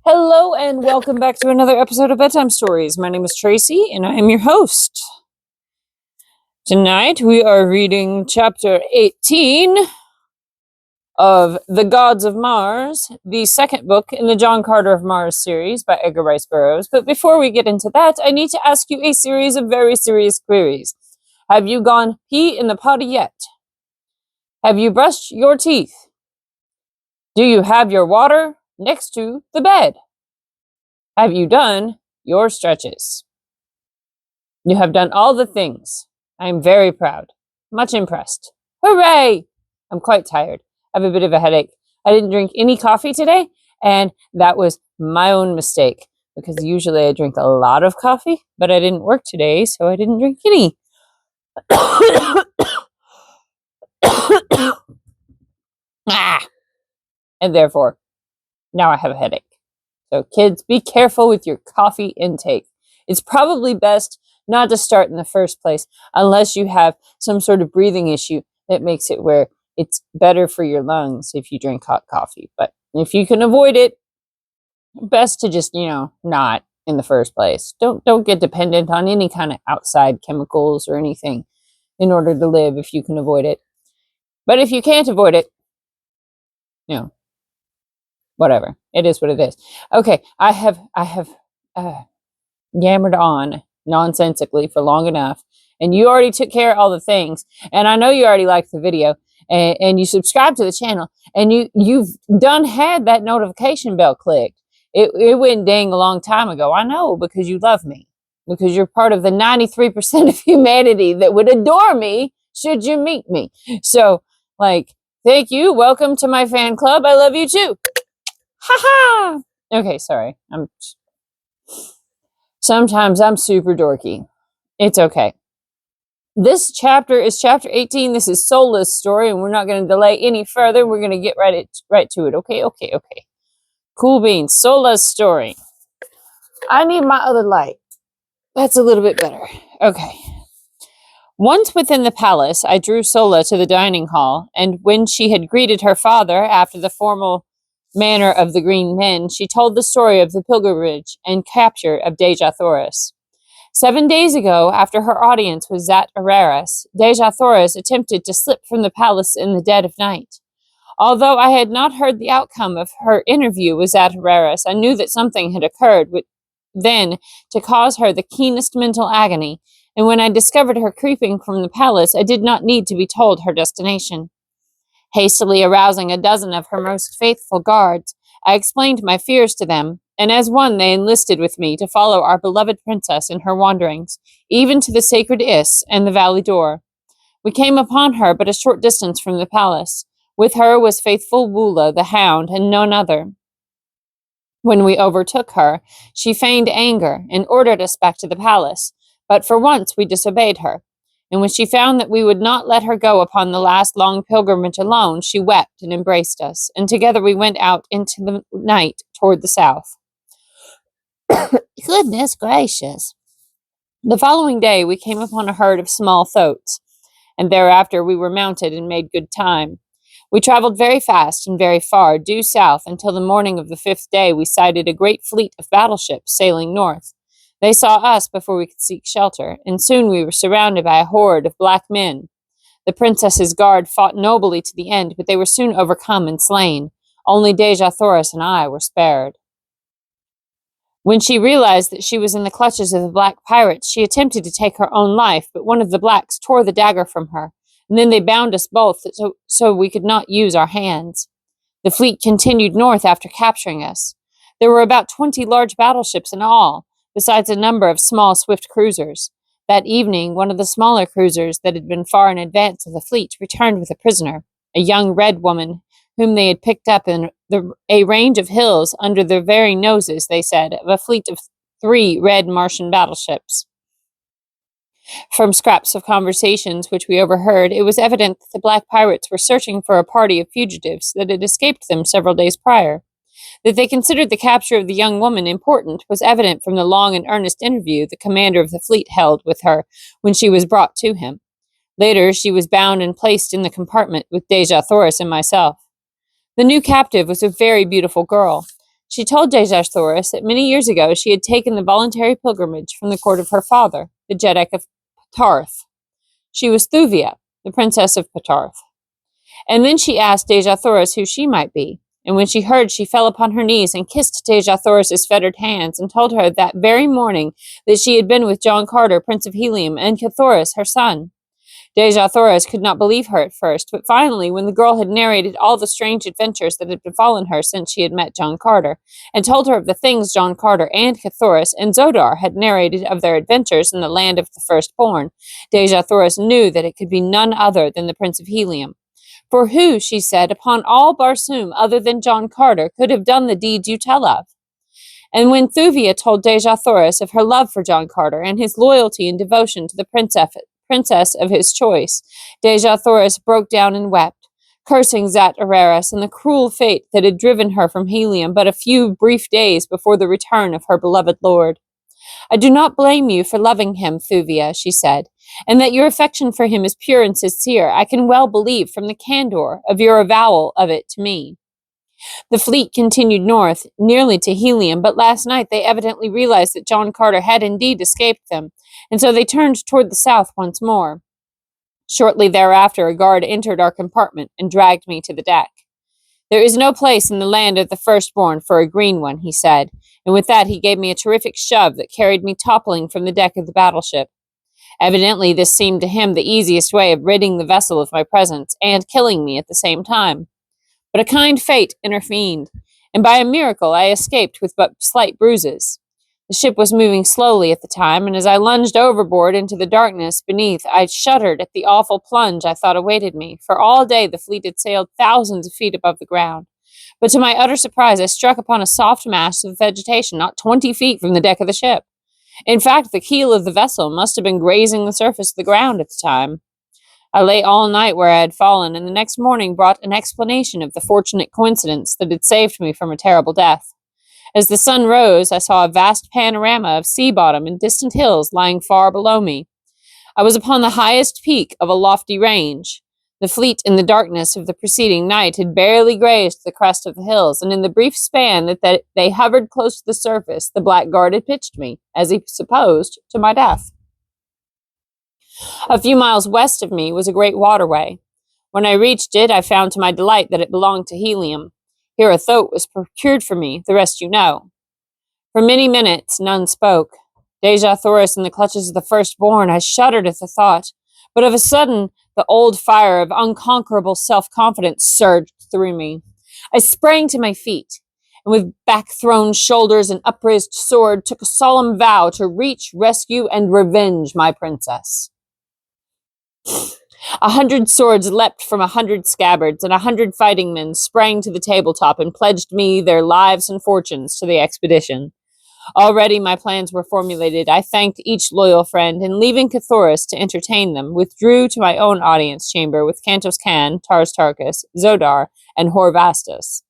Hello and welcome back to another episode of Bedtime Stories. My name is Tracy and I am your host. Tonight we are reading chapter 18 of The Gods of Mars, the second book in the John Carter of Mars series by Edgar Rice Burroughs. But before we get into that, I need to ask you a series of very serious queries. Have you gone pee in the potty yet? Have you brushed your teeth? Do you have your water next to the bed? Have you done your stretches? You have done all the things. I am very proud. Much impressed. Hooray! I'm quite tired. I have a bit of a headache. I didn't drink any coffee today, and that was my own mistake, because usually I drink a lot of coffee, but I didn't work today, so I didn't drink any. And therefore, now I have a headache. So kids, be careful with your coffee intake. It's probably best not to start in the first place unless you have some sort of breathing issue that makes it where it's better for your lungs if you drink hot coffee. But if you can avoid it, best to just, not in the first place. Don't get dependent on any kind of outside chemicals or anything in order to live if you can avoid it. But if you can't avoid it, whatever. It is what it is. Okay, I have yammered on nonsensically for long enough, and you already took care of all the things, and I know you already liked the video, and you subscribed to the channel, and you've done had that notification bell clicked. It went ding a long time ago. I know, because you love me, because you're part of the 93% of humanity that would adore me should you meet me. So, thank you. Welcome to my fan club. I love you too. Ha-ha! Okay, sorry. Sometimes I'm super dorky. It's okay. This chapter is chapter 18. This is Sola's story, and we're not going to delay any further. We're going to get right to it. Okay. Cool beans. Sola's story. I need my other light. That's a little bit better. Okay. Once within the palace, I drew Sola to the dining hall, and when she had greeted her father after the formal manner of the green men, she told the story of the pilgrimage and capture of Dejathoris. 7 days ago, after her audience with Zat-Araras, Dejathoris attempted to slip from the palace in the dead of night. Although I had not heard the outcome of her interview with Zat-Araras, I knew that something had occurred then to cause her the keenest mental agony, and when I discovered her creeping from the palace, I did not need to be told her destination. Hastily arousing a dozen of her most faithful guards, I explained my fears to them, and as one they enlisted with me to follow our beloved princess in her wanderings, even to the sacred Is and the valley door. We came upon her but a short distance from the palace. With her was faithful Wula the hound, and none other. When we overtook her, she feigned anger and ordered us back to the palace, but for once we disobeyed her. And when she found that we would not let her go upon the last long pilgrimage alone, she wept and embraced us, and together we went out into the night toward the south. Goodness gracious. The following day we came upon a herd of small thoats, and thereafter we were mounted and made good time. We traveled very fast and very far, due south, until the morning of the 5th day we sighted a great fleet of battleships sailing north. They saw us before we could seek shelter, and soon we were surrounded by a horde of black men. The princess's guard fought nobly to the end, but they were soon overcome and slain. Only Dejathoris and I were spared. When she realized that she was in the clutches of the black pirates, she attempted to take her own life, but one of the blacks tore the dagger from her, and then they bound us both so we could not use our hands. The fleet continued north after capturing us. There were about 20 large battleships in all, besides a number of small, swift cruisers. That evening, one of the smaller cruisers that had been far in advance of the fleet returned with a prisoner, a young red woman, whom they had picked up in a range of hills under their very noses, they said, of a fleet of 3 red Martian battleships. From scraps of conversations which we overheard, it was evident that the black pirates were searching for a party of fugitives that had escaped them several days prior. That they considered the capture of the young woman important was evident from the long and earnest interview the commander of the fleet held with her when she was brought to him. Later, she was bound and placed in the compartment with Dejathoris and myself. The new captive was a very beautiful girl. She told Dejathoris that many years ago she had taken the voluntary pilgrimage from the court of her father, the Jeddak of Ptarth. She was Thuvia, the princess of Ptarth. And then she asked Dejathoris who she might be. And when she heard, she fell upon her knees and kissed Dejathoris' fettered hands and told her that very morning that she had been with John Carter, Prince of Helium, and Cathoris, her son. Dejathoris could not believe her at first, but finally, when the girl had narrated all the strange adventures that had befallen her since she had met John Carter, and told her of the things John Carter and Cathoris and Zodar had narrated of their adventures in the land of the firstborn, Dejathoris knew that it could be none other than the Prince of Helium. For who, she said, upon all Barsoom other than John Carter could have done the deeds you tell of? And when Thuvia told Dejathoris of her love for John Carter and his loyalty and devotion to the princess of his choice, Dejathoris broke down and wept, cursing Zat Araras and the cruel fate that had driven her from Helium but a few brief days before the return of her beloved lord. I do not blame you for loving him, Thuvia, she said, and that your affection for him is pure and sincere, I can well believe from the candor of your avowal of it to me. The fleet continued north, nearly to Helium, but last night they evidently realized that John Carter had indeed escaped them, and so they turned toward the south once more. Shortly thereafter, a guard entered our compartment and dragged me to the deck. There is no place in the land of the firstborn for a green one, he said, and with that he gave me a terrific shove that carried me toppling from the deck of the battleship. Evidently, this seemed to him the easiest way of ridding the vessel of my presence and killing me at the same time. But a kind fate intervened, and by a miracle I escaped with but slight bruises. The ship was moving slowly at the time, and as I lunged overboard into the darkness beneath, I shuddered at the awful plunge I thought awaited me, for all day the fleet had sailed thousands of feet above the ground. But to my utter surprise, I struck upon a soft mass of vegetation not 20 feet from the deck of the ship. In fact, the keel of the vessel must have been grazing the surface of the ground at the time. I lay all night where I had fallen, and the next morning brought an explanation of the fortunate coincidence that had saved me from a terrible death. As the sun rose, I saw a vast panorama of sea bottom and distant hills lying far below me. I was upon the highest peak of a lofty range. The fleet in the darkness of the preceding night had barely grazed the crest of the hills, and in the brief span that they hovered close to the surface, the blackguard had pitched me, as he supposed, to my death. A few miles west of me was a great waterway. When I reached it, I found to my delight that it belonged to Helium. Here a thoat was procured for me, the rest you know. For many minutes none spoke. Dejathoris in the clutches of the firstborn, I shuddered at the thought, but of a sudden the old fire of unconquerable self-confidence surged through me. I sprang to my feet, and with back-thrown shoulders and upraised sword, took a solemn vow to reach, rescue, and revenge my princess. 100 swords leapt from 100 scabbards, and 100 fighting men sprang to the tabletop and pledged me their lives and fortunes to the expedition. Already my plans were formulated. I thanked each loyal friend, and leaving Cathoris to entertain them, withdrew to my own audience chamber with Cantos Can, Tars Tarkas, Zodar, and Horvastus.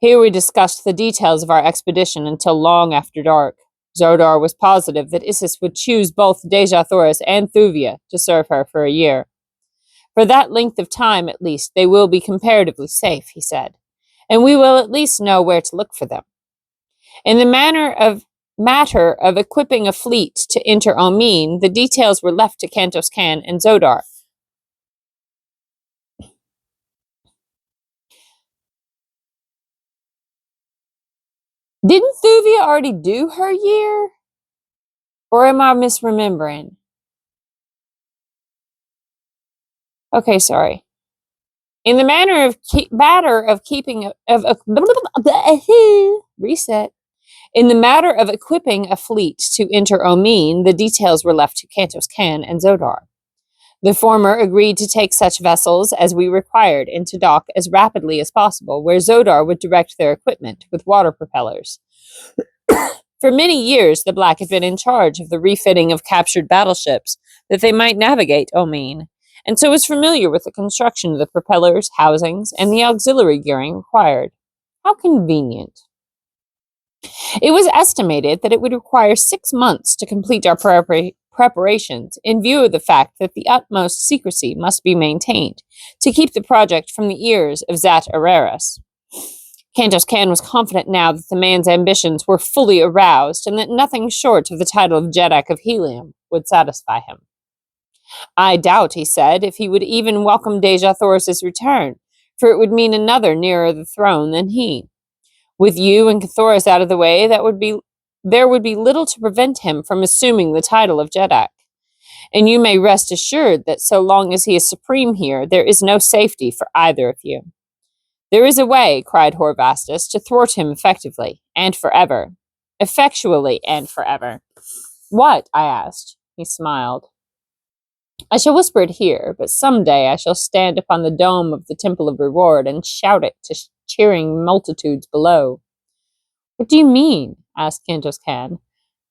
Here we discussed the details of our expedition until long after dark. Zodar was positive that Isis would choose both Dejathoris and Thuvia to serve her for a year. For that length of time, at least, they will be comparatively safe, he said, and we will at least know where to look for them. In the matter of equipping a fleet to enter Omin, the details were left to Cantos Can and Zodar. Didn't Thuvia already do her year? Or am I misremembering? Okay, sorry. In the matter of keeping reset. In the matter of equipping a fleet to enter Omin, the details were left to Cantos Can and Zodar. The former agreed to take such vessels as we required and to dock as rapidly as possible, where Zodar would direct their equipment with water propellers. For many years, the Black had been in charge of the refitting of captured battleships that they might navigate Omin, and so was familiar with the construction of the propellers, housings, and the auxiliary gearing required. How convenient. It was estimated that it would require 6 months to complete our preparations in view of the fact that the utmost secrecy must be maintained to keep the project from the ears of Zat Araras. Cantos Can was confident now that the man's ambitions were fully aroused and that nothing short of the title of Jeddak of Helium would satisfy him. I doubt, he said, if he would even welcome Dejah Thoris's return, for it would mean another nearer the throne than he. With you and Thoris out of the way, there would be little to prevent him from assuming the title of Jeddak. And you may rest assured that so long as he is supreme here, there is no safety for either of you. There is a way, cried Horvastus, to thwart him effectively, and forever. Effectually and forever. What? I asked. He smiled. I shall whisper it here, but some day I shall stand upon the dome of the Temple of Reward and shout it to cheering multitudes below. What do you mean? Asked Cantos Can.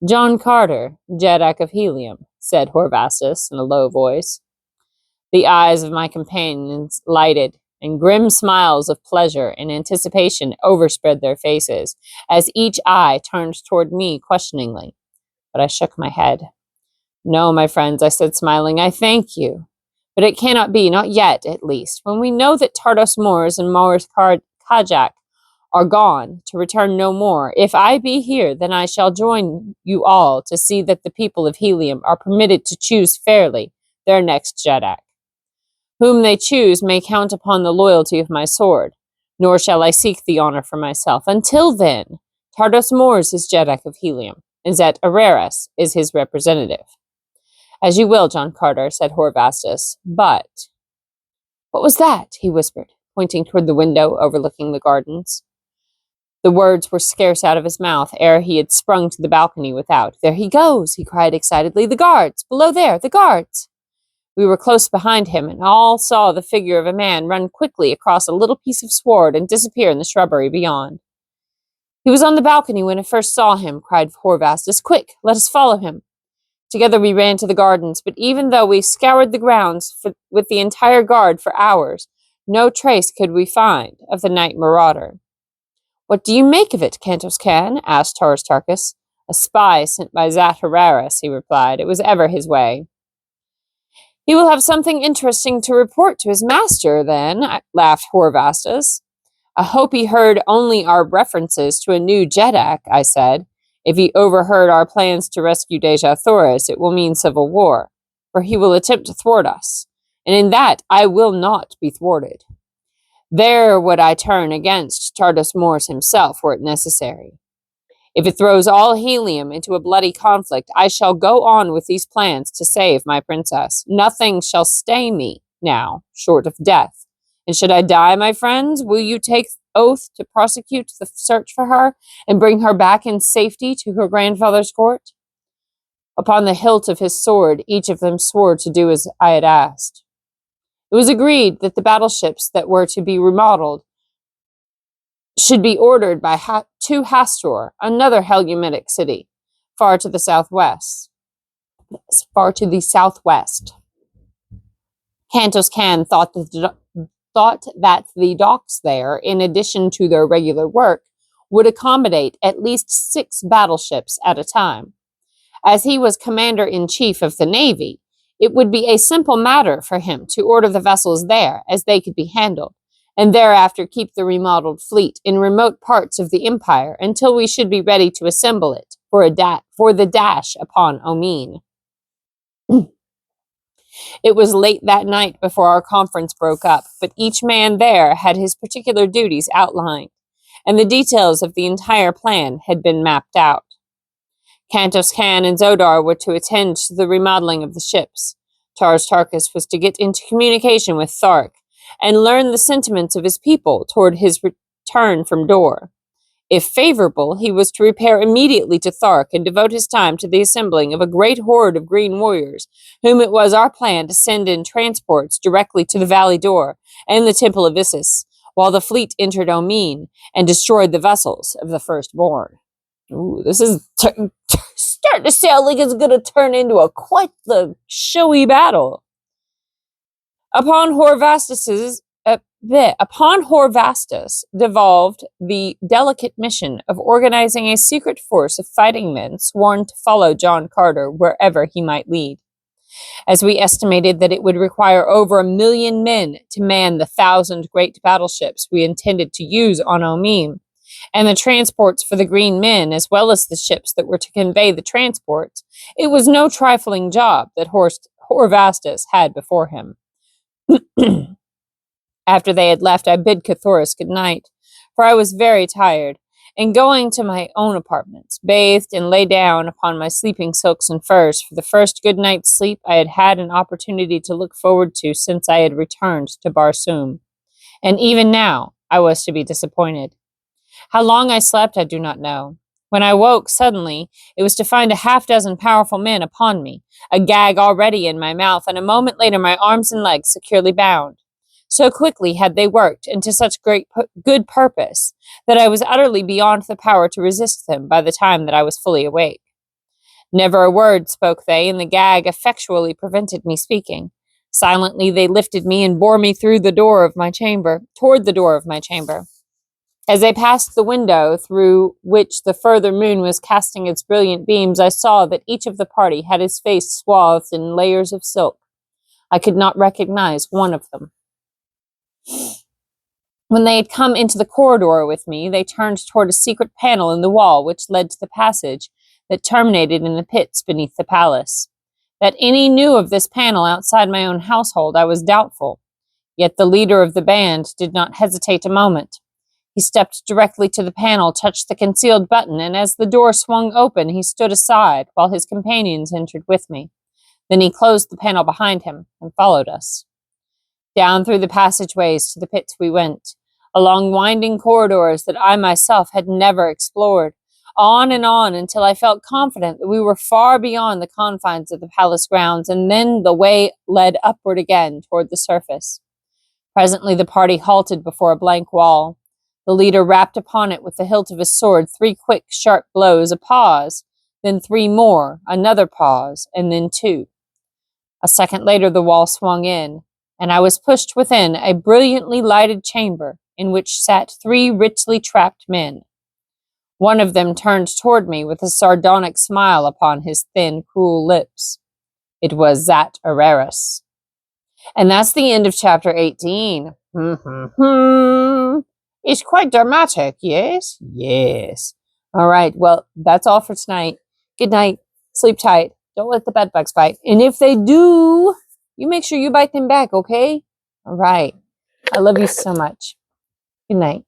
John Carter, Jeddak of Helium, said Horvastus in a low voice. The eyes of my companions lighted, and grim smiles of pleasure and anticipation overspread their faces, as each eye turned toward me questioningly. But I shook my head. No, my friends, I said, smiling, I thank you. But it cannot be, not yet, at least. When we know that Tardos Mors and Mors Kajak are gone, to return no more, if I be here, then I shall join you all to see that the people of Helium are permitted to choose fairly their next Jeddak. Whom they choose may count upon the loyalty of my sword, nor shall I seek the honor for myself. Until then, Tardos Mors is Jeddak of Helium, and Zet Araras is his representative. As you will, John Carter, said Horvastus, but... What was that? He whispered, pointing toward the window overlooking the gardens. The words were scarce out of his mouth ere he had sprung to the balcony without. There he goes, he cried excitedly. The guards! Below there, the guards! We were close behind him, and all saw the figure of a man run quickly across a little piece of sward and disappear in the shrubbery beyond. He was on the balcony when I first saw him, cried Horvastus. Quick, let us follow him. Together we ran to the gardens, but even though we scoured the grounds with the entire guard for hours, no trace could we find of the night marauder. What do you make of it, Cantos Can? Asked Aristarchus. A spy sent by Zat Araras, he replied. It was ever his way. He will have something interesting to report to his master, then, laughed Horvastus. I hope he heard only our references to a new Jeddak, I said. If he overheard our plans to rescue Dejah Thoris, it will mean civil war, for he will attempt to thwart us, and in that I will not be thwarted. There would I turn against Tardos Mors himself, were it necessary. If it throws all Helium into a bloody conflict, I shall go on with these plans to save my princess. Nothing shall stay me now, short of death. And should I die, my friends, will you take oath to prosecute the search for her and bring her back in safety to her grandfather's court? Upon the hilt of his sword, each of them swore to do as I had asked. It was agreed that the battleships that were to be remodeled should be ordered by to Hastor, another Hellumitic city, far to the southwest. Cantos Can thought that the docks there, in addition to their regular work, would accommodate at least 6 battleships at a time. As he was commander-in-chief of the Navy, it would be a simple matter for him to order the vessels there, as they could be handled, and thereafter keep the remodeled fleet in remote parts of the empire until we should be ready to assemble it for the dash upon Omine. It was late that night before our conference broke up, but each man there had his particular duties outlined, and the details of the entire plan had been mapped out. Cantos Can and Zodar were to attend to the remodeling of the ships. Aristarchus was to get into communication with Thark and learn the sentiments of his people toward his return from Dor. If favorable, he was to repair immediately to Thark and devote his time to the assembling of a great horde of green warriors, whom it was our plan to send in transports directly to the Valley Dor and the Temple of Isis, while the fleet entered Omine and destroyed the vessels of the firstborn. Ooh, this is starting to sound like it's going to turn into quite the showy battle. Upon Horvastus devolved the delicate mission of organizing a secret force of fighting men sworn to follow John Carter wherever he might lead. as we estimated that it would require over 1,000,000 men to man the 1,000 great battleships we intended to use on Omim, and the transports for the green men, as well as the ships that were to convey the transports, it was no trifling job that Horvastus had before him. After they had left, I bid Cthulhu good night, for I was very tired, and going to my own apartments, bathed and lay down upon my sleeping silks and furs for the first good night's sleep I had had an opportunity to look forward to since I had returned to Barsoom. And even now, I was to be disappointed. How long I slept, I do not know. When I woke suddenly, it was to find a half-dozen powerful men upon me, a gag already in my mouth, and a moment later my arms and legs securely bound. So quickly had they worked, and to such good purpose, that I was utterly beyond the power to resist them by the time that I was fully awake. Never a word spoke they, and the gag effectually prevented me speaking. Silently they lifted me and bore me toward the door of my chamber. As I passed the window through which the further moon was casting its brilliant beams, I saw that each of the party had his face swathed in layers of silk. I could not recognize one of them. When they had come into the corridor with me, they turned toward a secret panel in the wall which led to the passage that terminated in the pits beneath the palace. That any knew of this panel outside my own household I was doubtful, yet the leader of the band did not hesitate a moment. He stepped directly to the panel, touched the concealed button, and as the door swung open, he stood aside while his companions entered with me. Then he closed the panel behind him and followed us. Down through the passageways to the pits we went, along winding corridors that I myself had never explored, on and on until I felt confident that we were far beyond the confines of the palace grounds, and then the way led upward again toward the surface. Presently the party halted before a blank wall. The leader rapped upon it with the hilt of his sword 3 quick, sharp blows, a pause, then 3 more, another pause, and then 2. A second later the wall swung in, and I was pushed within a brilliantly lighted chamber in which sat 3 richly trapped men. One of them turned toward me with a sardonic smile upon his thin, cruel lips. It was Zat Araris. And that's the end of chapter 18. It's quite dramatic, yes? Yes. All right, well, that's all for tonight. Good night. Sleep tight. Don't let the bedbugs bite. And if they do, you make sure you bite them back, okay? All right. I love you so much. Good night.